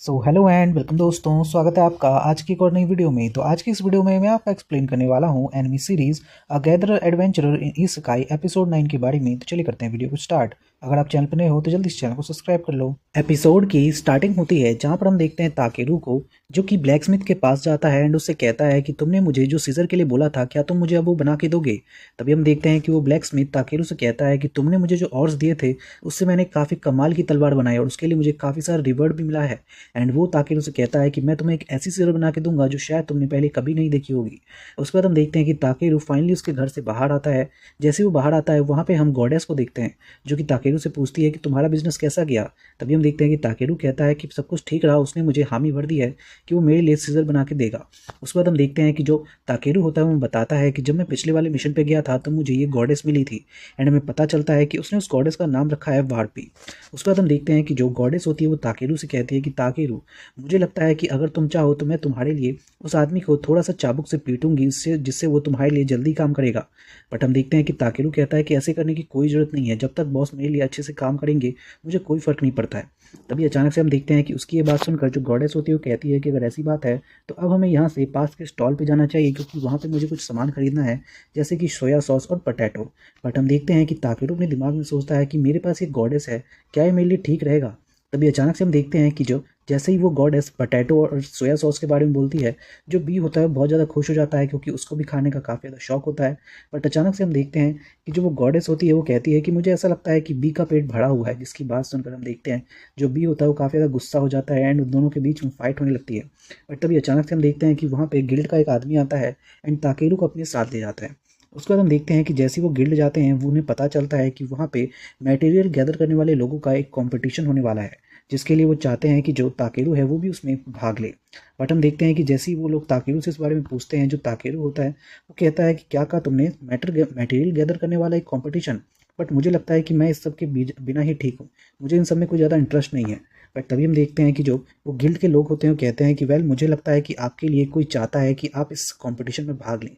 Hello and welcome दोस्तों, स्वागत है आपका आज की एक और नई वीडियो में। तो आज की इस वीडियो में मैं आपका एक्सप्लेन करने वाला हूं एनिमी सीरीज अ गैदरर एडवेंचरर इन इसेकाई एपिसोड 9 के बारे में। तो चलिए करते हैं वीडियो को स्टार्ट। अगर आप चैनल पर नए हो तो जल्दी इस चैनल को सब्सक्राइब कर लो। एपिसोड की स्टार्टिंग होती है जहां पर हम देखते हैं ताकेरू को, जो कि ब्लैक स्मिथ के पास जाता है एंड उससे कहता है कि तुमने मुझे जो सीजर के लिए बोला था, क्या तुम मुझे अब वो बना के दोगे। तभी हम देखते हैं कि वो ब्लैक स्मिथ ताकेरू से कहता है कि तुमने मुझे जो ऑर्स दिए थे उससे मैंने काफ़ी कमाल की तलवार बनाई और उसके लिए मुझे काफ़ी सारा रिवॉर्ड भी मिला है। एंड वो ताकेरू से कहता है कि मैं तुम्हें एक ऐसी सीजर बना के दूंगा जो शायद तुमने पहले कभी नहीं देखी होगी। उसके बाद हम देखते हैं कि ताकेरू फाइनली उसके घर से बाहर आता है। जैसे वो बाहर आता है वहाँ पे हम गॉडेस को देखते हैं, जो कि ताकेरू से पूछती है कि तुम्हारा बिजनेस कैसा गया। तभी हम देखते हैं कि ताकेरू कहता है कि सब कुछ ठीक रहा, उसने मुझे हामी भर दी है कि वो मेरे लिए सीजर बना के देगा। उसके बाद हम देखते हैं कि जो ताकेरू होता है वो बताता है कि जब मैं पिछले वाले मिशन पे गया था तो मुझे ये गॉडेस मिली थी एंड हमें पता चलता है कि उसने उस गॉडेस का नाम रखा है वार्पी। उसके बाद हम देखते हैं कि जो गॉडेस होती है वो ताकेरू से कहती है कि ताकेरू, मुझे लगता है कि अगर तुम चाहो तो मैं तुम्हारे लिए उस आदमी को थोड़ा सा चाबुक से पीटूंगी, इससे जिससे वो तुम्हारे लिए जल्दी काम करेगा। बट हम देखते हैं कि ताकेरू कहता है कि ऐसे करने की कोई ज़रूरत नहीं है, जब तक बॉस मेरे लिए अच्छे से काम करेंगे मुझे कोई फ़र्क नहीं पड़ता है। तभी अचानक से हम देखते हैं कि उसकी ये बात सुनकर जो गॉडेस होती है वो कहती है कि अगर ऐसी बात है तो अब हमें यहाँ से पास के स्टॉल पे जाना चाहिए, क्योंकि वहाँ पे मुझे कुछ सामान खरीदना है, जैसे कि सोया सॉस और पोटैटो। बट हम देखते हैं कि ताकेरू अपने दिमाग में सोचता है कि मेरे पास एक गॉडेस है, क्या ये मेरे लिए ठीक रहेगा। तभी अचानक से हम देखते हैं कि जो जैसे ही वो गॉडेस पोटैटो और सोया सॉस के बारे में बोलती है, जो बी होता है बहुत ज़्यादा खुश हो जाता है, क्योंकि उसको भी खाने का काफ़ी ज़्यादा शौक होता है। बट अचानक से हम देखते हैं कि जो वो गॉडेस होती है वो कहती है कि मुझे ऐसा लगता है कि बी का पेट भरा हुआ है, जिसकी बात सुनकर हम देखते हैं जो बी होता है वो काफ़ी ज़्यादा गुस्सा हो जाता है एंड उन दोनों के बीच में फाइट होने लगती है। बट तभी अचानक से हम देखते हैं कि वहाँ पे गिल्ड का एक आदमी आता है एंड ताकेरू को अपने साथ ले जाता है। उसके बाद हम देखते हैं कि जैसे ही वो गिल्ड जाते हैं वो उन्हें पता चलता है कि वहाँ पे मटेरियल गैदर करने वाले लोगों का एक कंपटीशन होने वाला है, जिसके लिए वो चाहते हैं कि जो ताकेरू है वो भी उसमें भाग ले। बट हम देखते हैं कि जैसे ही वो लोग ताकेरू से इस बारे में पूछते हैं, जो ताकेरू होता है वो कहता है कि क्या कहा तुमने, मटेरियल गैदर करने वाला एक कंपटीशन। बट मुझे लगता है कि मैं इस सब के बिना ही ठीक हूँ, मुझे इन सब में कोई ज़्यादा इंटरेस्ट नहीं है। बट तभी हम देखते हैं कि जो वो गिल्ड के लोग होते हैं वो कहते हैं कि वेल, मुझे लगता है कि आपके लिए कोई चाहता है कि आप इस कंपटीशन में भाग लें।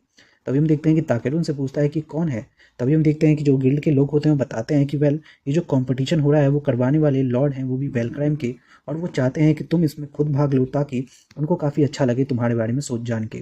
तभी हम देखते हैं कि ताकेरू उनसे पूछता है कि कौन है। तभी हम देखते हैं कि जो गिल्ड के लोग होते हैं वो बताते हैं कि वेल, ये जो कंपटीशन हो रहा है वो करवाने वाले लॉर्ड हैं, वो भी वेलक्राइम के, और वो चाहते हैं कि तुम इसमें खुद भाग लो, ताकि उनको काफ़ी अच्छा लगे तुम्हारे बारे में सोच जान के,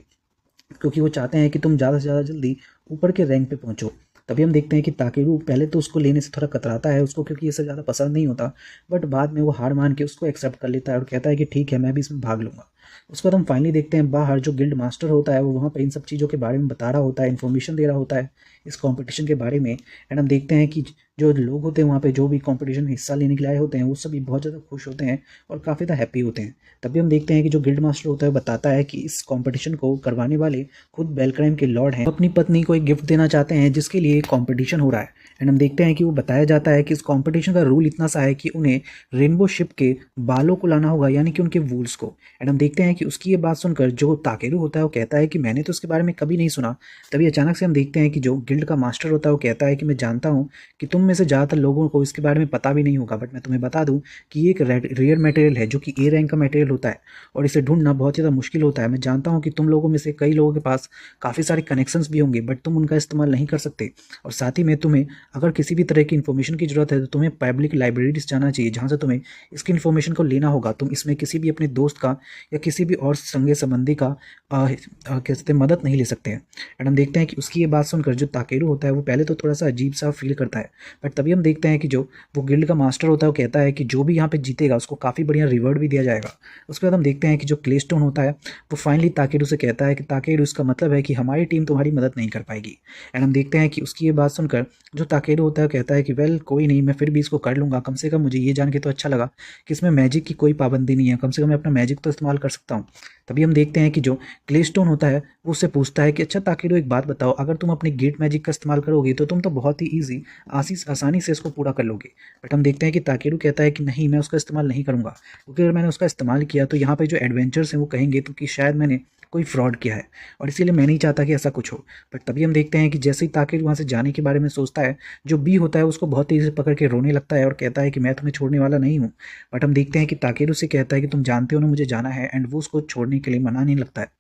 क्योंकि वो चाहते हैं कि तुम ज़्यादा से ज़्यादा जल्दी ऊपर के रैंक पे पहुंचो। तभी हम देखते हैं कि ताकेरू पहले तो उसको लेने से थोड़ा कतराता है, उसको क्योंकि ये सब ज़्यादा पसंद नहीं होता। बट बाद में वो हार मान के उसको एक्सेप्ट कर लेता है और कहता है कि ठीक है, मैं भी इसमें भाग लूँगा। उसके बाद हम फाइनली देखते हैं बाहर जो गिल्ड मास्टर होता है वो वहाँ पे इन सब चीज़ों के बारे में बता रहा होता है, इन्फॉर्मेशन दे रहा होता है इस कंपटीशन के बारे में। एंड हम देखते हैं कि जो लोग होते हैं वहाँ पे, जो भी कंपटीशन में हिस्सा लेने के लिए आए होते हैं, वो सभी बहुत ज़्यादा खुश होते हैं और काफ़ी ज़्यादा हैप्पी होते हैं। तभी हम देखते हैं कि जो गिल्ड मास्टर होता है बताता है कि इस कंपटीशन को करवाने वाले खुद बेलक्राइम के लॉर्ड हैं, अपनी पत्नी को एक गिफ्ट देना चाहते हैं जिसके लिए कंपटीशन हो रहा है। एंड हम देखते हैं कि वो बताया जाता है कि इस कंपटीशन का रूल इतना सा है कि उन्हें रेनबो शिप के बालों को लाना होगा, यानी कि उनके वूल्स को। एंड हम देखते हैं कि उसकी ये बात सुनकर जो ताकेरू होता है वो कहता है कि मैंने तो इसके बारे में कभी नहीं सुना। तभी अचानक से हम देखते हैं कि जो गिल्ड का मास्टर होता है वो कहता है कि मैं जानता हूँ कि तुम में से ज़्यादातर लोगों को इसके बारे में पता भी नहीं होगा, बट मैं तुम्हें बता दूं कि ये एक रेयर मटेरियल है, जो कि ए रैंक का मटेरियल होता है और इसे ढूंढना बहुत ज़्यादा मुश्किल होता है। मैं जानता हूँ कि तुम लोगों में से कई लोगों के पास काफ़ी सारे कनेक्शंस भी होंगे, बट तुम उनका इस्तेमाल नहीं कर सकते। और साथ ही में तुम्हें अगर किसी भी तरह की इन्फॉर्मेशन की ज़रूरत है तो तुम्हें पब्लिक लाइब्रेरीज जाना चाहिए, जहाँ से तुम्हें इसकी इन्फॉर्मेशन को लेना होगा। तुम इसमें किसी भी अपने दोस्त का या किसी भी और संगे संबंधी का कहते मदद नहीं ले सकते हैं। एंड हम देखते हैं कि उसकी ये बात सुनकर जो ताकेरू होता है वो पहले तो थोड़ा सा अजीब सा फील करता है, बट तभी हम देखते हैं कि जो वो गिल्ड का मास्टर होता है वो कहता है कि जो भी यहाँ पे जीतेगा उसको काफ़ी बढ़िया रिवॉर्ड भी दिया जाएगा। उसके बाद हम देखते हैं कि जो क्लेस्टोन होता है वो फाइनली ताकेरू से कहता है कि ताकेरू, इसका मतलब है कि हमारी टीम तुम्हारी मदद नहीं कर पाएगी। एंड हम देखते हैं कि उसकी ये बात सुनकर जो ताकेरू होता है कहता है कि वेल कोई नहीं, मैं फिर भी इसको कर लूँगा, कम से कम मुझे ये जान के तो अच्छा लगा कि इसमें मैजिक की कोई पाबंदी नहीं है, कम से कम मैं अपना मैजिक तो इस्तेमाल कर सकता हूँ। तभी हम देखते हैं कि जो क्लेस्टोन होता है वो उससे पूछता है कि अच्छा ताकेरू, एक बात बताओ, अगर तुम अपनी गेट मैजिक का इस्तेमाल करोगे तो तुम तो बहुत ही ईजी आसानी से इसको पूरा कर लोगे। बट हम देखते हैं कि ताकेरू कहता है कि नहीं, मैं उसका इस्तेमाल नहीं करूँगा, क्योंकि अगर मैंने उसका इस्तेमाल किया तो यहाँ पे जो एडवेंचर्स हैं वो कहेंगे तो कि शायद मैंने कोई फ्रॉड किया है, और इसीलिए मैं नहीं चाहता कि ऐसा कुछ हो। बट तभी हम देखते हैं कि जैसे ही ताकेरू वहाँ से जाने के बारे में सोचता है, जो बी होता है उसको बहुत तेज़ी से पकड़ के रोने लगता है और कहता है कि मैं तुम्हें छोड़ने वाला नहीं हूँ। बट हम देखते हैं कि ताकेरू से कहता है कि तुम जानते हो ना मुझे जाना है, एंड वो उसको छोड़ने के लिए मना नहीं लगता है।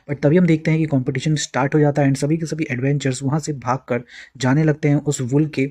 बट तभी हम देखते हैं कि कंपटीशन स्टार्ट हो जाता है एंड सभी के सभी एडवेंचर्स वहाँ से भाग कर जाने लगते हैं उस वुल के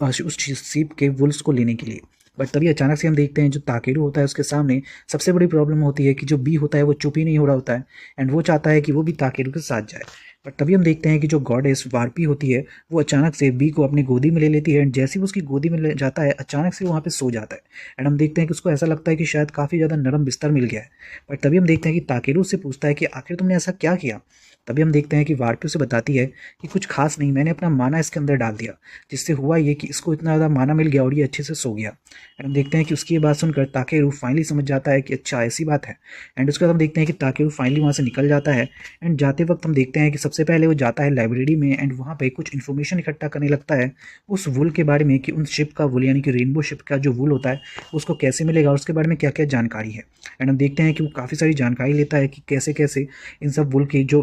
उस सीप के वुल्स को लेने के लिए। बट तभी अचानक से हम देखते हैं जो ताकेरू होता है उसके सामने सबसे बड़ी प्रॉब्लम होती है कि जो बी होता है वो चुप ही नहीं हो रहा होता है एंड वो चाहता है कि वो भी ताकेरू के साथ जाए। बट तभी हम देखते हैं कि जो गॉडेस वार्पी होती है वो अचानक से बी को अपनी गोदी में ले लेती है एंड जैसे ही वो उसकी गोदी में ले जाता है अचानक से वो वहाँ पे सो जाता है एंड हम देखते हैं कि उसको ऐसा लगता है कि शायद काफ़ी ज़्यादा नरम बिस्तर मिल गया है। बट तभी हम देखते हैं कि ताकेरू उससे पूछता है कि आखिर तुमने ऐसा क्या किया। तभी हम देखते हैं कि वार्पी उसे बताती है कि कुछ खास नहीं, मैंने अपना माना इसके अंदर डाल दिया जिससे हुआ ये कि इसको इतना ज़्यादा माना मिल गया और ये अच्छे से सो गया। एंड हम देखते हैं कि उसकी ये बात सुनकर ताकेरू फाइनली समझ जाता है कि अच्छा ऐसी बात है। एंड उसके बाद हम देखते हैं कि ताकेरू फाइनली वहाँ से निकल जाता है एंड जाते वक्त हम देखते हैं कि सबसे पहले वो जाता है लाइब्रेरी में एंड वहाँ पे कुछ इन्फॉर्मेशन इकट्ठा करने लगता है उस वुल के बारे में कि उन शिप का वुल यानी कि रेनबो शिप का जो वुल होता है उसको कैसे मिलेगा और उसके बारे में क्या क्या जानकारी है। एंड हम देखते हैं कि वो काफ़ी सारी जानकारी लेता है कि कैसे कैसे इन सब वुल की जो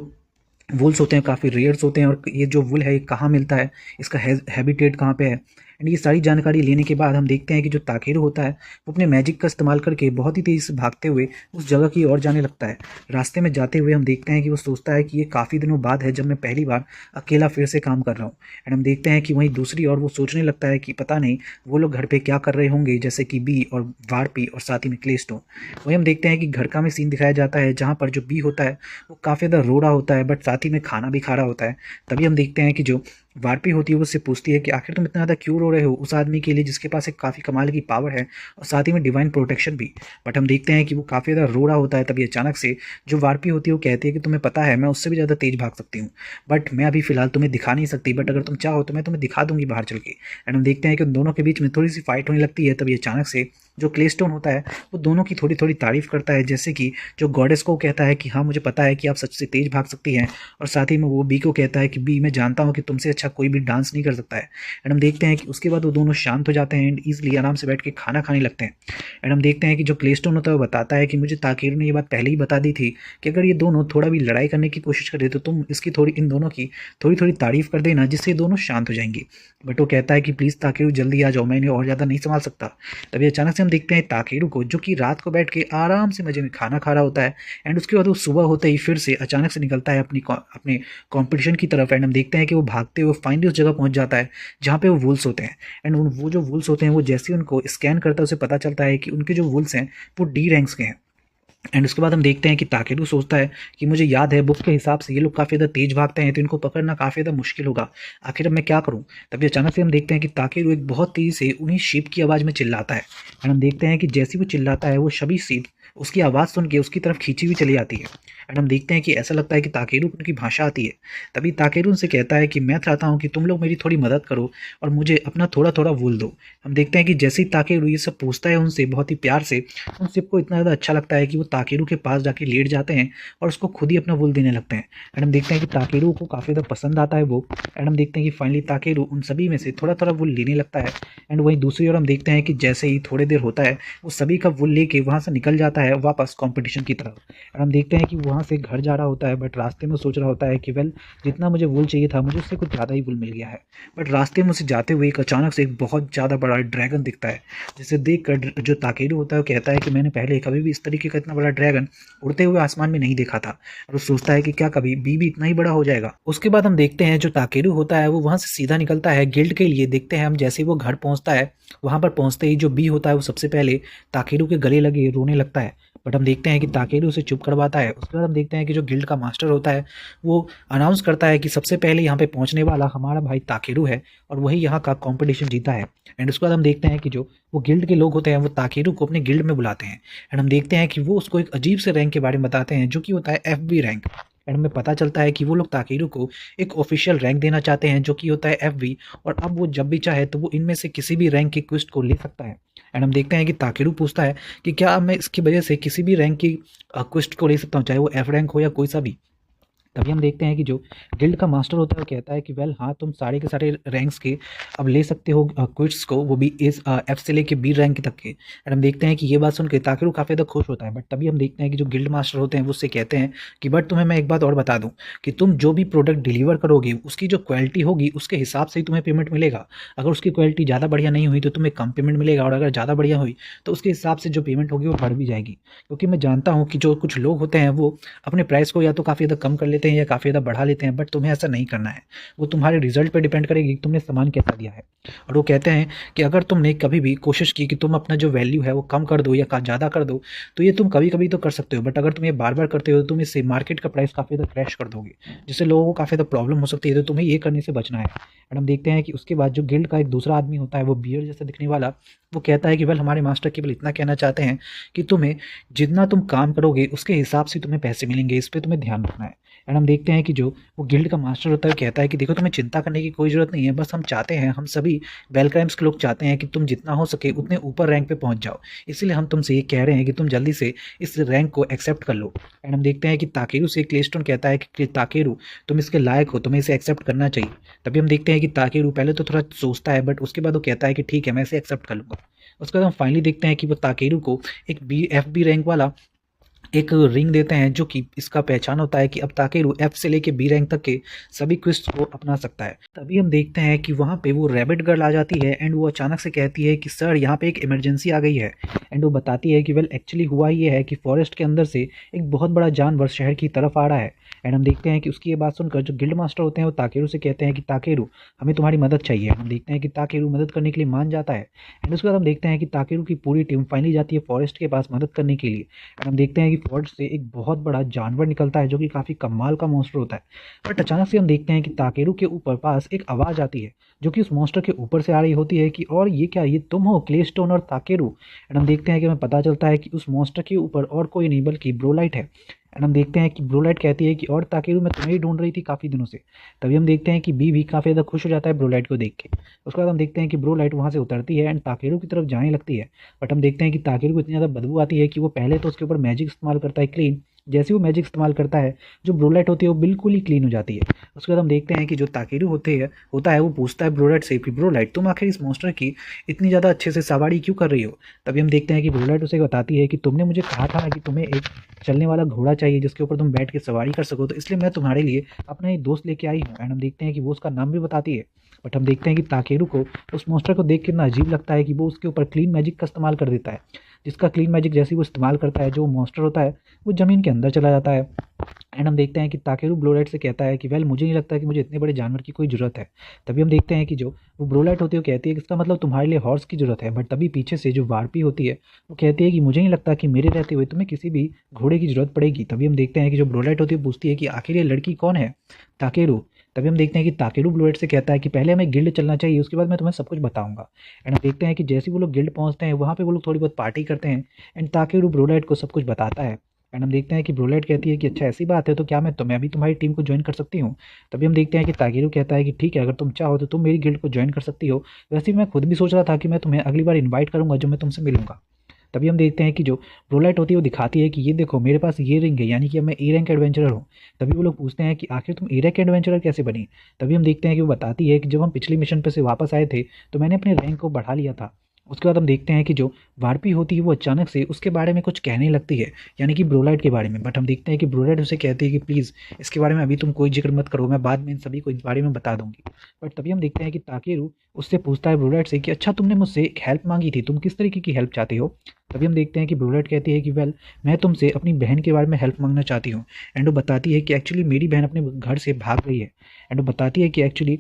वुल्स होते हैं काफ़ी रेयर्स होते हैं और ये जो वुल है ये कहाँ मिलता है, इसका हैबिटेट कहाँ पे है। एंड ये सारी जानकारी लेने के बाद हम देखते हैं कि जो ताकेरू होता है वो अपने मैजिक का इस्तेमाल करके बहुत ही तेज़ी से भागते हुए उस जगह की ओर जाने लगता है। रास्ते में जाते हुए हम देखते हैं कि वो सोचता है कि ये काफ़ी दिनों बाद है जब मैं पहली बार अकेला फिर से काम कर रहा हूँ। एंड हम देखते हैं कि वहीं दूसरी ओर वो सोचने लगता है कि पता नहीं वो लोग घर पे क्या कर रहे होंगे, जैसे कि बी और वार्पी और साथ ही में क्लेस्टोन। वहीं हम देखते हैं कि घर का में सीन दिखाया जाता है जहाँ पर जो बी होता है वो काफ़ी ज़्यादा रो रहा होता है बट साथ ही में खाना भी खा रहा होता है। तभी हम देखते हैं कि जो वार्पी होती है वो उससे पूछती है कि आखिर तुम इतना ज़्यादा क्यों रो रहे हो उस आदमी के लिए जिसके पास एक काफ़ी कमाल की पावर है और साथ ही में डिवाइन प्रोटेक्शन भी। बट हम देखते हैं कि वो काफ़ी ज़्यादा रो रहा होता है। तभी अचानक से जो वार्पी होती है वो कहती है कि तुम्हें पता है मैं उससे भी ज़्यादा तेज़ भाग सकती हूँ बट मैं अभी फिलहाल तुम्हें दिखा नहीं सकती, बट अगर तुम चाहो तो मैं तुम्हें दिखा दूंगी बाहर चल के। एंड हम देखते हैं कि उन दोनों के बीच में थोड़ी सी फाइट होने लगती है। तभी अचानक से जो क्लेस्टोन होता है वो दोनों की थोड़ी थोड़ी तारीफ करता है, जैसे कि जो गॉडेस को कहता है कि हाँ मुझे पता है कि आप सच से तेज भाग सकती हैं और साथ ही में वो बी को कहता है कि बी मैं जानता हूँ कि तुमसे अच्छा कोई भी डांस नहीं कर सकता है। एंड हम देखते हैं कि उसके बाद वो दोनों शांत हो जाते हैं एंड ईजिली आराम से बैठ के खाना खाने लगते हैं। एंड हम देखते हैं कि जो क्लेस्टोन होता है वो बताता है कि मुझे ताकेरू ने ये बात पहले ही बता दी थी कि अगर ये दोनों थोड़ा भी लड़ाई करने की कोशिश करे तो तुम इसकी थोड़ी इन दोनों की थोड़ी थोड़ी तारीफ कर देना जिससे ये दोनों शांत हो जाएंगे। बट वो कहता है कि प्लीज़ ताकेरू जल्दी आ जाओ, मैं इन्हें और ज़्यादा नहीं संभाल सकता। तभी अचानक से हम देखते हैं ताकेरू को जो कि रात को बैठ के आराम से मजे में खाना खा रहा होता है एंड उसके बाद वो सुबह होते ही फिर से अचानक से निकलता है अपने कंपटीशन की तरफ। एंड हम देखते हैं कि वो भागते हुए फाइनली उस जगह पहुंच जाता है जहाँ पे वो वुल्स होते हैं। एंड वो जो वुल्स होते हैं वो जैसे ही उनको स्कैन करता है उसे पता चलता है कि उनके जो वुल्स हैं वो डी रैंक्स के हैं। एंड उसके बाद हम देखते हैं कि ताकेरू सोचता है कि मुझे याद है बुक के हिसाब से ये लोग काफ़ी ज़्यादा तेज भागते हैं तो इनको पकड़ना काफ़ी ज़्यादा मुश्किल होगा, आखिर अब मैं क्या करूं। तभी अचानक से हम देखते हैं कि ताकेरू एक बहुत तेज़ी से उन्हीं शीप की आवाज़ में चिल्लाता है। एंड हम देखते हैं कि जैसे ही वो चिल्लाता है वो सभी शीप उसकी आवाज़ सुन के उसकी तरफ खींची हुई चली जाती है। एंड हम देखते हैं कि ऐसा लगता है कि ताकेरू को उनकी भाषा आती है। तभी ताकेरू उनसे कहता है कि मैं चाहता हूँ कि तुम लोग मेरी थोड़ी मदद करो और मुझे अपना थोड़ा थोड़ा वूल दो। हम देखते हैं कि जैसे ही ताकेरू ये सब पूछता है उनसे बहुत ही प्यार से, उन सबको इतना ज़्यादा अच्छा लगता है कि वो ताकेरू के पास जाके लेट जाते हैं और उसको खुद ही अपना वूल देने लगते हैं। एंड हम देखते हैं कि ताकेरू को काफ़ी ज़्यादा पसंद आता है वो। एंड हम देखते हैं कि फाइनली ताकेरू उन सभी में से थोड़ा थोड़ा वूल लेने लगता है। एंड वहीं दूसरी ओर हम देखते हैं कि जैसे ही थोड़ी देर होता है वो सभी का वूल लेके वहाँ से निकल जाता है वापस कॉम्पिटिशन की तरफ। एंड हम देखते हैं कि वहाँ से घर जा रहा होता है बट रास्ते में सोच रहा होता है कि वेल जितना मुझे वूल चाहिए था मुझे उससे कुछ ज़्यादा ही वूल मिल गया है। बट रास्ते में उसे जाते हुए एक अचानक से एक बहुत ज़्यादा बड़ा ड्रैगन दिखता है, जिसे देख कर जो ताकेरू होता है वो कहता है कि मैंने पहले कभी भी इस तरीके का इतना बड़ा ड्रैगन उड़ते हुए आसमान में नहीं देखा था। और वो सोचता है कि क्या कभी बी भी इतना ही बड़ा हो जाएगा। उसके बाद हम देखते हैं जो ताकेरू होता है वो वहाँ से सीधा निकलता है गिल्ड के लिए। देखते हैं हम जैसे ही वो घर पहुँचता है वहाँ पर पहुँचते ही जो बी होता है वो सबसे पहले ताकेरू के गले लगे रोने लगता है। बट हम देखते हैं कि ताकेरू उसे चुप करवाता है। उसके बाद हम देखते हैं कि जो गिल्ड का मास्टर होता है वो अनाउंस करता है कि सबसे पहले यहाँ पे पहुँचने वाला हमारा भाई ताकेरू है और वही यहाँ का कंपटीशन जीता है। एंड उसके बाद हम देखते हैं कि जो वो गिल्ड के लोग होते हैं वो ताकेरू को अपने गिल्ड में बुलाते हैं। एंड हम देखते हैं कि वो उसको एक अजीब से रैंक के बारे में बताते हैं जो कि होता है FB रैंक। एंड हमें पता चलता है कि वो लोग ताकेरू को एक ऑफिशियल रैंक देना चाहते हैं जो कि होता है FB, और अब वो जब भी चाहे तो वो इनमें से किसी भी रैंक की क्वेस्ट को ले सकता है। एंड हम देखते हैं कि ताकेरू पूछता है कि क्या मैं इसकी वजह से किसी भी रैंक की क्वेस्ट को ले सकता हूँ, चाहे वो F रैंक हो या कोई सा भी। तभी हम देखते हैं कि जो गिल्ड का मास्टर होता है वो कहता है कि वेल हाँ तुम सारे के सारे रैंक्स के अब ले सकते हो क्विट्स को, वो भी इस F से लेके B रैंक तक के। एंड हम देखते हैं कि ये बात सुन के ताकेरू काफ़ी ज़्यादा खुश होता है। बट तभी हम देखते हैं कि जो गिल्ड मास्टर होते हैं वो उससे कहते हैं कि बट तुम्हें मैं एक बात और बता दूं कि तुम जो भी प्रोडक्ट डिलीवर करोगे उसकी जो क्वालिटी होगी उसके हिसाब से ही तुम्हें पेमेंट मिलेगा। अगर उसकी क्वालिटी ज़्यादा बढ़िया नहीं हुई तो तुम्हें कम पेमेंट मिलेगा, और अगर ज़्यादा बढ़िया हुई तो उसके हिसाब से जो पेमेंट होगी वो बढ़ भी जाएगी। क्योंकि मैं जानता हूँ कि जो कुछ लोग होते हैं वो अपने प्राइस को या तो काफ़ी ज़्यादा कम कर लेते लेते हैं या काफ़ी ज़्यादा बढ़ा लेते हैं, बट तुम्हें ऐसा नहीं करना है। वो तुम्हारे रिजल्ट पे डिपेंड करेगी कि तुमने सामान कैसा दिया है। और वो कहते हैं कि अगर तुमने कभी भी कोशिश की कि तुम अपना जो वैल्यू है वो कम कर दो या ज़्यादा कर दो, तो ये तुम कभी कभी तो कर सकते हो, बट अगर तुम ये बार बार करते हो तो तुम इससे मार्केट का प्राइस काफ़ी ज़्यादा क्रैश कर दोगे, जिससे लोगों को काफ़ी ज़्यादा प्रॉब्लम हो सकती है। तो तुम्हें ये करने से बचना है। और हम देखते हैं कि उसके बाद जो गिल्ड का एक दूसरा आदमी होता है, वो बियर जैसा दिखने वाला, वो कहता है कि वेल हमारे मास्टर केवल इतना कहना चाहते हैं कि तुम्हें जितना तुम काम करोगे उसके हिसाब से तुम्हें पैसे मिलेंगे, इस पर तुम्हें ध्यान रखना है। एंड हम देखते हैं कि जो वो गिल्ड का मास्टर होता है कहता है कि देखो तुम्हें चिंता करने की कोई ज़रूरत नहीं है, बस हम चाहते हैं, हम सभी वेलक्राइम्स के लोग चाहते हैं कि तुम जितना हो सके उतने ऊपर रैंक पे पहुंच जाओ, इसलिए हम तुमसे ये कह रहे हैं कि तुम जल्दी से इस रैंक को एक्सेप्ट कर लो। एंड हम देखते हैं कि ताकेरू से क्लेस्टोन कहता है कि ताकेरू तुम इसके लायक हो, तुम्हें इसे एक्सेप्ट करना चाहिए। तभी हम देखते हैं कि ताकेरू पहले तो थोड़ा सोचता है, बट उसके बाद वो कहता है कि ठीक है मैं इसे एक्सेप्ट कर लूँगा। उसके बाद हम फाइनली देखते हैं कि वो ताकेरू को एक FB रैंक वाला एक रिंग देते हैं, जो कि इसका पहचान होता है कि अब ताकेरू F से लेके B रैंक तक के सभी क्वेस्ट को अपना सकता है। तभी हम देखते हैं कि वहाँ पे वो रैबिट गर्ल आ जाती है एंड वो अचानक से कहती है कि सर यहाँ पे एक इमरजेंसी आ गई है। एंड वो बताती है कि वेल एक्चुअली हुआ ये है कि फॉरेस्ट के अंदर से एक बहुत बड़ा जानवर शहर की तरफ आ रहा है। एंड हम देखते हैं कि उसकी ये बात सुनकर जो गिल्ड मास्टर होते हैं वो ताकेरू से कहते हैं कि ताकेरू हमें तुम्हारी मदद चाहिए। हम देखते हैं कि ताकेरू मदद करने के लिए मान जाता है। एंड उसके बाद हम देखते हैं कि ताकेरू की पूरी टीम फाइनली जाती है फॉरेस्ट के पास मदद करने के लिए। एंड हम देखते हैं कि फॉरेस्ट से एक बहुत बड़ा जानवर निकलता है जो कि काफ़ी कमाल का मॉन्स्टर होता है। बट अचानक से हम देखते हैं कि ताकेरू के ऊपर पास एक आवाज़ आती है जो कि उस मॉन्स्टर के ऊपर से आ रही होती है कि और ये क्या, ये तुम हो क्लेस्टोन और ताकेरू। एंड हम देखते हैं कि हमें पता चलता है कि उस मॉन्स्टर के ऊपर और कोई नहीं बल्कि ब्रोलाइट है। एंड हम देखते हैं कि ब्रोलाइट कहती है कि और ताकेरू मैं तुम्हें ही ढूंढ रही थी काफ़ी दिनों से। तभी हम देखते हैं कि बी भी काफ़ी ज़्यादा खुश हो जाता है ब्रोलाइट को देख के। उसके बाद हम देखते हैं कि ब्रोलाइट वहाँ से उतरती है एंड ताकेरू की तरफ जाने लगती है। बट हम देखते हैं कि ताकेरू को इतनी ज़्यादा बदबू आती है कि वो पहले तो उसके ऊपर मैजिक इस्तेमाल करता है क्लीन। जैसे वो मैजिक इस्तेमाल करता है जो ब्रोलाइट होती है वो बिल्कुल ही क्लीन हो जाती है। उसके बाद हम देखते हैं कि जो ताकेरू होता है वो पूछता है ब्रोलाइट से कि ब्रोलाइट तुम आखिर इस मॉन्स्टर की इतनी ज़्यादा अच्छे से सवारी क्यों कर रही हो। तभी हम देखते हैं कि ब्रोलाइट उसे बताती है कि तुमने मुझे कहा था ना कि तुम्हें एक चलने वाला घोड़ा चाहिए जिसके ऊपर तुम बैठ के सवारी कर सको, तो इसलिए मैं तुम्हारे लिए अपना एक दोस्त लेके आई हूँ। एंड हम देखते हैं कि वो उसका नाम भी बताती है। बट हम देखते हैं कि ताकेरू को उस मॉन्स्टर को देख के इतना अजीब लगता है कि वो उसके ऊपर क्लीन मैजिक का इस्तेमाल कर देता है, जिसका क्लीन मैजिक जैसे ही वो इस्तेमाल करता है जो मॉन्स्टर होता है वो ज़मीन के अंदर चला जाता है। एंड हम देखते हैं कि ताकेरू ब्रोलाइट से कहता है कि वेल मुझे नहीं लगता कि मुझे इतने बड़े जानवर की कोई ज़रूरत है। तभी हम देखते हैं कि जो वो ब्रोलाइट होती है वो कहती है कि इसका मतलब तुम्हारे लिए हॉर्स की ज़रूरत है। बट तभी पीछे से जो वारपी होती है वो कहती है कि मुझे नहीं लगता कि मेरे रहते हुए तुम्हें किसी भी घोड़े की ज़रूरत पड़ेगी। तभी हम देखते हैं कि जो ब्रोलाइट होती है पूछती है कि आखिर ये लड़की कौन है, ताकेरू। तभी हम देखते हैं कि ताकेरू ब्रोलाइट से कहता है कि पहले हमें गिल्ड चलना चाहिए, उसके बाद मैं तुम्हें सब कुछ बताऊंगा। एंड हम देखते हैं कि जैसे वो लोग गिल्ड पहुंचते हैं वहाँ पे वो लोग थोड़ी बहुत पार्टी करते हैं एंड ताकेरू ब्रोलाइट को सब कुछ बताता है। एंड हम देखते हैं कि ब्रोलाइट कहती है कि अच्छा ऐसी बात है तो क्या मैं अभी तुम्हारी टीम को ज्वाइन कर सकती हूँ। तभी हम देखते हैं कि ताकेरू कहता है कि ठीक है अगर तुम चाहो तो तुम मेरी गिल्ड को ज्वाइन कर सकती हो। वैसे ही मैं खुद भी सोच रहा था कि मैं तुम्हें अगली बार इन्वाइट करूँगा जब मैं तुमसे मिलूंगा। तभी हम देखते हैं कि जो ब्रोलाइट होती है वो दिखाती है कि ये देखो मेरे पास ये रिंग है, यानी कि अब मैं ए रैंक एडवेंचरर हूँ। तभी वो लोग पूछते हैं कि आखिर तुम ए रैंक एडवेंचरर कैसे बनी। तभी हम देखते हैं कि वो बताती है कि जब हम पिछली मिशन पर से वापस आए थे तो मैंने अपने रैंक को बढ़ा लिया था। उसके बाद हम देखते हैं कि जो वारपी होती है वो अचानक से उसके बारे में कुछ कहने लगती है, यानी कि ब्रोलाइट के बारे में। बट हम देखते हैं कि ब्रोलाइट उसे कहती है कि प्लीज़ इसके बारे में अभी तुम कोई जिक्र मत करो, मैं बाद में इन सभी को इस बारे में बता दूंगी। बट तभी हम देखते हैं कि ताकेरू उससे पूछता है ब्रोलाइट से कि अच्छा तुमने मुझसे एक हेल्प मांगी थी, तुम किस तरीके की हेल्प चाहते हो। तभी हम देखते हैं कि ब्रोलाइट कहती है कि वेल मैं तुमसे अपनी बहन के बारे में हेल्प मांगना चाहती हूँ। एंड वो बताती है कि एक्चुअली मेरी बहन अपने घर से भाग गई है। एंड वो बताती है कि एक्चुअली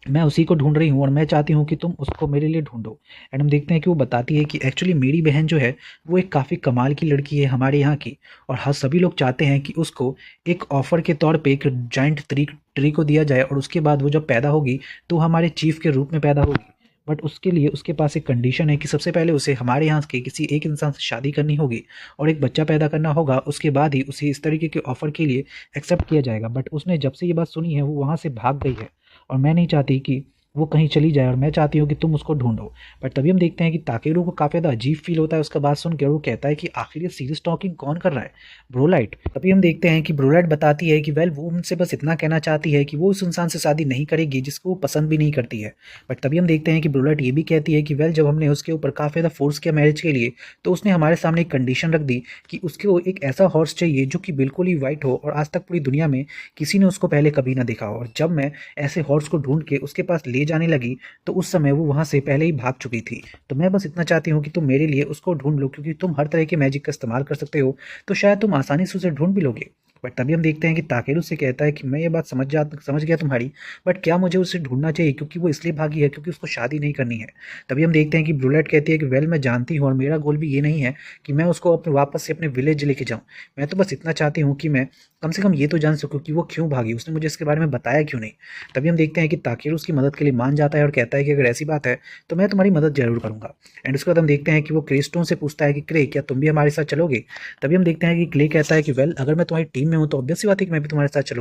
मैं उसी को ढूंढ रही हूँ और मैं चाहती हूँ कि तुम उसको मेरे लिए ढूंढो। एंड हम देखते हैं कि वो बताती है कि एक्चुअली मेरी बहन जो है वो एक काफ़ी कमाल की लड़की है हमारे यहाँ की, और हाँ सभी लोग चाहते हैं कि उसको एक ऑफर के तौर पे एक जाइंट ट्री को दिया जाए और उसके बाद वो जब पैदा होगी तो हमारे चीफ के रूप में पैदा होगी। बट उसके लिए उसके पास एक कंडीशन है कि सबसे पहले उसे हमारे यहाँ के किसी एक इंसान से शादी करनी होगी और एक बच्चा पैदा करना होगा, उसके बाद ही उसे इस तरीके के ऑफर के लिए एक्सेप्ट किया जाएगा। बट उसने जब से ये बात सुनी है वो वहाँ से भाग गई है और मैं नहीं चाहती कि वो कहीं चली जाए और मैं चाहती हूँ कि तुम उसको ढूंढो। बट तभी हम देखते हैं कि ताकेरू को काफ़ी ज़्यादा अजीब फील होता है उसका बात सुन के, और वो कहता है कि आखिर ये सीरियस टॉकिंग कौन कर रहा है, ब्रोलाइट। तभी हम देखते हैं कि ब्रोलाइट बताती है कि वेल वो उनसे बस इतना कहना चाहती है कि वो उस इंसान से शादी नहीं करेगी जिसको वो पसंद भी नहीं करती है। बट तभी हम देखते हैं कि ब्रोलाइट ये भी कहती है कि वेल जब हमने उसके ऊपर काफ़ी ज़्यादा फोर्स किया मैरिज के लिए तो उसने हमारे सामने एक कंडीशन रख दी कि उसको एक ऐसा हॉर्स चाहिए जो कि बिल्कुल ही वाइट हो और आज तक पूरी दुनिया में किसी ने उसको पहले कभी ना देखा हो। और जब मैं ऐसे हॉर्स को ढूंढ के उसके पास ले जाने लगी तो उस समय वो वहाँ से पहले ही भाग चुकी थी। तो मैं बस इतना चाहती हूँ कि तुम मेरे लिए उसको ढूंढ लो, क्योंकि तुम हर तरह के मैजिक का इस्तेमाल कर सकते हो तो शायद तुम आसानी से उसे ढूंढ भी लोगे। बट तभी हम देखते हैं कि ताकेरू से कहता है कि मैं ये बात समझ गया तुम्हारी, बट क्या मुझे उसे ढूंढना चाहिए क्योंकि वो इसलिए भागी है क्योंकि उसको शादी नहीं करनी है। तभी हम देखते हैं कि ब्रूलेट कहती है कि वेल मैं जानती हूँ और मेरा गोल भी ये नहीं है कि मैं उसको अपने वापस से अपने विलेज लेके जाऊँ। मैं तो बस इतना चाहती हूँ कि मैं कम से कम ये तो जान सकूँ कि वो क्यों भागी, उसने मुझे इसके बारे में बताया क्यों नहीं। तभी हम देखते हैं कि ताकेरू उसकी मदद के लिए मान जाता है और कहता है कि अगर ऐसी बात है तो मैं तुम्हारी मदद जरूर करूंगा। एंड उसके बाद हम देखते हैं कि वो क्रेस्टोन से पूछता है कि क्रे क्या तुम भी हमारे साथ चलोगे। तभी हम देखते हैं कि क्ले कहता है कि वेल अगर मैं तुम्हारी टीम में हूँ तो ऑब्वियस सी बात है कि मैं भी तुम्हारे साथ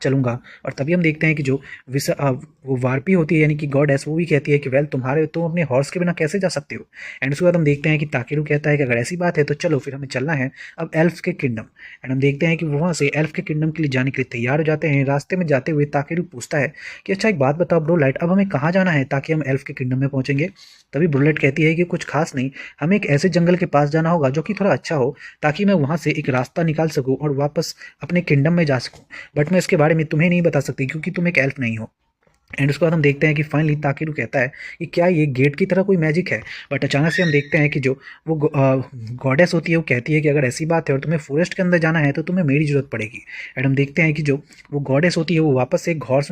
चलूंगा। और तभी हम देखते हैं कि जो वो वार्पी होती है यानी कि गॉडेस, वो भी कहती है कि वेल तुम अपने हॉर्स के बिना कैसे जा सकते हो। एंड उसके बाद हम देखते हैं कि ताकेरू कहता है कि अगर ऐसी बात है तो चलो फिर हमें चलना है अब एल्फ के किंगडम। एंड हम देखते हैं कि वहाँ से एल्फ के किंगडम के लिए जाने के लिए तैयार हो जाते हैं। रास्ते में जाते हुए ताकेरू पूछता है कि अच्छा एक बात बताओ ब्रोलाइट, अब हमें कहाँ जाना है ताकि हम एल्फ के किंगडम में पहुंचेंगे। तभी ब्रोलाइट कहती है कि कुछ खास नहीं, हमें एक ऐसे जंगल के पास जाना होगा जो कि थोड़ा अच्छा हो ताकि मैं वहां से एक रास्ता निकाल सकूं और वापस अपने किंगडम में जा सकूं। बट मैं इसके बारे में तुम्हें नहीं बता सकती क्योंकि तुम एक एल्फ नहीं हो। एंड उसके बाद हम देखते हैं कि फाइनली ताकेरू कहता है कि क्या ये गेट की तरह कोई मैजिक है। बट अचानक से हम देखते हैं कि जो वो गॉडेस होती है वो कहती है कि अगर ऐसी बात है और तुम्हें फॉरेस्ट के अंदर जाना है तो तुम्हें मेरी जरूरत पड़ेगी। एंड हम देखते हैं कि जो वो गॉडेस होती है वो वापस से एक हॉर्स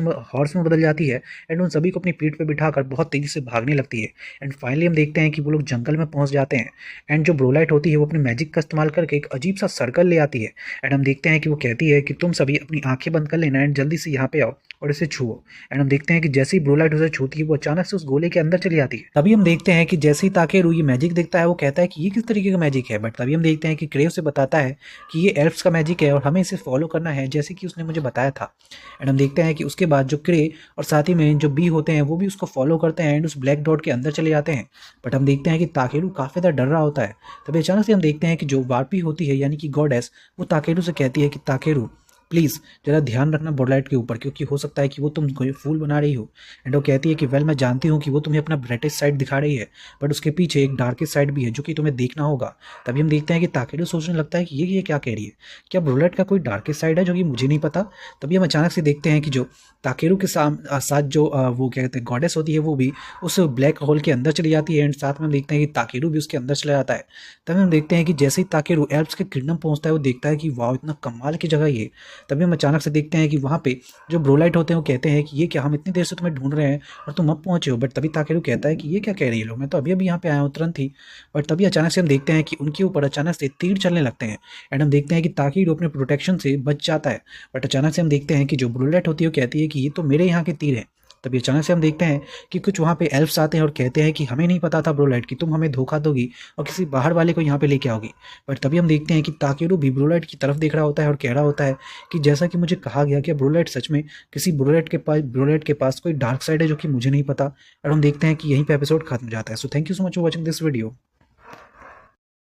में बदल जाती है एंड उन सभी को अपनी पीठ पर बिठाकर बहुत तेजी से भागने लगती है। एंड फाइनली हम देखते हैं कि वो लोग जंगल में पहुंच जाते हैं। एंड जो ब्रोलाइट होती है वो अपने मैजिक का इस्तेमाल करके एक अजीब सा सर्कल ले आती है। एंड हम देखते हैं कि वो कहती है कि तुम सभी अपनी आंखें बंद कर लेना एंड जल्दी से यहाँ पे आओ और इसे छुओ। एंड हम देखते हैं कि जैसे ही ब्रोलाइट उसे छूती है वो अचानक से उस गोले के अंदर चली जाती है। तभी हम देखते हैं कि जैसे ही ताकेरू ये मैजिक देखता है वो कहता है कि ये किस तरीके का मैजिक है। बट तभी हम देखते हैं कि क्रेव से बताता है कि ये एल्फ्स का मैजिक है और हमें इसे फॉलो करना है जैसे कि उसने मुझे बताया था। एंड हम देखते हैं कि उसके बाद जो क्रे और साथ ही में जो बी होते हैं वो भी उसको फॉलो करते हैं एंड उस ब्लैक डॉट के अंदर चले जाते हैं। बट हम देखते हैं कि ताकेरू काफ़ी ज़्यादा डर रहा होता है। तभी अचानक से हम देखते हैं कि जो वार्पी होती है यानी कि गॉडेस, वो ताकेरू से कहती है कि ताकेरू प्लीज़ जरा ध्यान रखना ब्रोलाइट के ऊपर क्योंकि हो सकता है कि वो तुम कोई फूल बना रही हो। एंड वो कहती है कि वेल मैं जानती हूँ कि वो तुम्हें अपना ब्राइटेस्ट साइड दिखा रही है बट उसके पीछे एक डार्केस्ट साइड भी है जो कि तुम्हें देखना होगा। तभी हम देखते हैं कि ताकेरू सोचने लगता है कि ये क्या कह रही है, क्या ब्रोलाइट का कोई डार्केस्ट साइड है जो कि मुझे नहीं पता। तभी हम अचानक से देखते हैं कि जो ताकेरू के साथ जो वो क्या कहते हैं गॉडेस होती है वो भी उस ब्लैक होल के अंदर चली जाती है। एंड साथ में हम देखते हैं कि ताकेरू भी उसके अंदर चला जाता है। तभी हम देखते हैं कि जैसे ही ताकेरू एल्फ्स के किंगडम पहुंचता है वो देखता है कि वाह इतना कमाल की जगह ये। तभी हम अचानक से देखते हैं कि वहाँ पे जो ब्रोलाइट होते हैं वो कहते हैं कि ये क्या, हम इतनी देर से तुम्हें ढूंढ रहे हैं और तुम अब पहुंचे हो। बट तभी ताकेरू कहता है कि ये क्या कह रही है लोग, मैं तो अभी अभी यहाँ पे आया हूँ तुरंत ही। बट तभी अचानक से हम देखते हैं कि उनके ऊपर अचानक से तीर चलने लगते हैं। एंड हम देखते हैं कि ताकेरू अपने प्रोटेक्शन से बच जाता है। बट अचानक से हम देखते हैं कि जो ब्रोलाइट होती है वो कहती है कि ये तो मेरे यहाँ के तीर हैं। तभी अचानक से हम देखते हैं कि कुछ वहाँ पे एल्फ्स आते हैं और कहते हैं कि हमें नहीं पता था ब्रोलाइट कि तुम हमें धोखा दोगी और किसी बाहर वाले को यहाँ पे लेके आओगी। बट तभी हम देखते हैं कि ताकेरू भी ब्रोलाइट की तरफ देख रहा होता है और कह रहा होता है कि जैसा कि मुझे कहा गया कि ब्रोलाइट सच में किसी ब्रोलाइट के पास कोई डार्क साइड है जो कि मुझे नहीं पता। और हम देखते हैं कि यहीं पे एपिसोड खत्म हो जाता है। So thank you so much for watching this video.